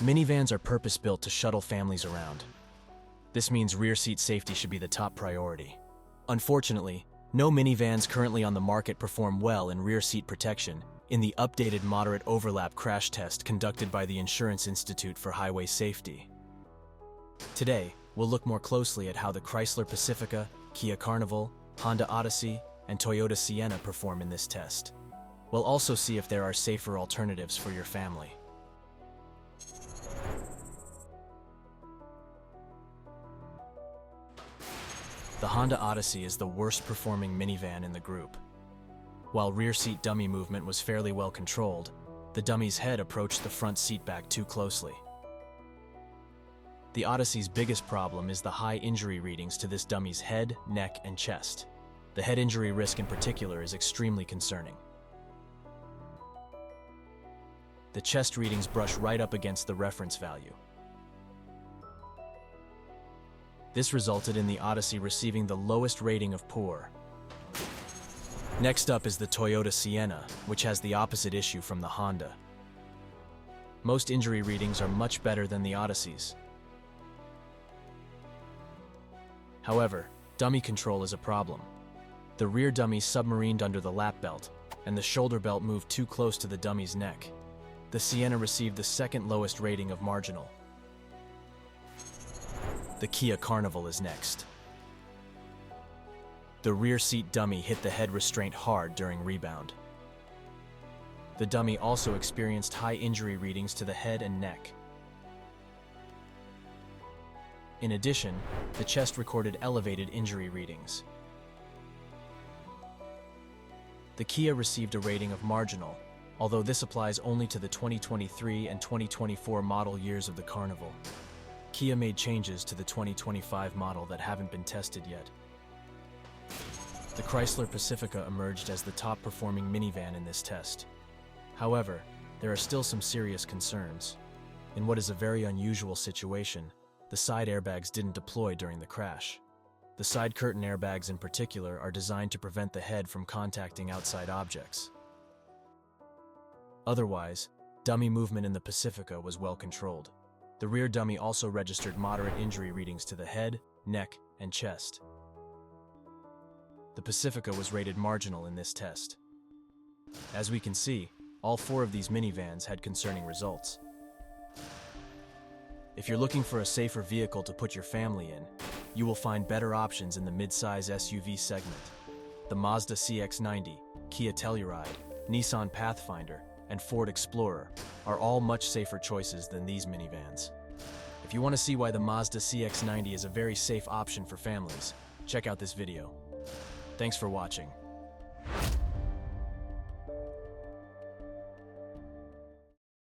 Minivans are purpose-built to shuttle families around. This means rear seat safety should be the top priority. Unfortunately, no minivans currently on the market perform well in rear seat protection in the updated moderate overlap crash test conducted by the Insurance Institute for Highway Safety. Today, we'll look more closely at how the Chrysler Pacifica, Kia Carnival, Honda Odyssey, and Toyota Sienna perform in this test. We'll also see if there are safer alternatives for your family. The Honda Odyssey is the worst performing minivan in the group. While rear seat dummy movement was fairly well controlled, the dummy's head approached the front seat back too closely. The Odyssey's biggest problem is the high injury readings to this dummy's head, neck, and chest. The head injury risk in particular is extremely concerning. The chest readings brush right up against the reference value. This resulted in the Odyssey receiving the lowest rating of poor. Next up is the Toyota Sienna, which has the opposite issue from the Honda. Most injury readings are much better than the Odyssey's. However, dummy control is a problem. The rear dummy submarined under the lap belt, and the shoulder belt moved too close to the dummy's neck. The Sienna received the second lowest rating of marginal. The Kia Carnival is next. The rear seat dummy hit the head restraint hard during rebound. The dummy also experienced high injury readings to the head and neck. In addition, the chest recorded elevated injury readings. The Kia received a rating of marginal, although this applies only to the 2023 and 2024 model years of the Carnival. Kia made changes to the 2025 model that haven't been tested yet. The Chrysler Pacifica emerged as the top-performing minivan in this test. However, there are still some serious concerns. In what is a very unusual situation, the side airbags didn't deploy during the crash. The side curtain airbags in particular are designed to prevent the head from contacting outside objects. Otherwise, dummy movement in the Pacifica was well controlled. The rear dummy also registered moderate injury readings to the head, neck, and chest. The Pacifica was rated marginal in this test. As we can see, all four of these minivans had concerning results. If you're looking for a safer vehicle to put your family in, you will find better options in the mid-size SUV segment. The Mazda CX-90, Kia Telluride, Nissan Pathfinder, and Ford Explorer are all much safer choices than these minivans. If you want to see why the Mazda CX-90 is a very safe option for families, check out this video. Thanks for watching.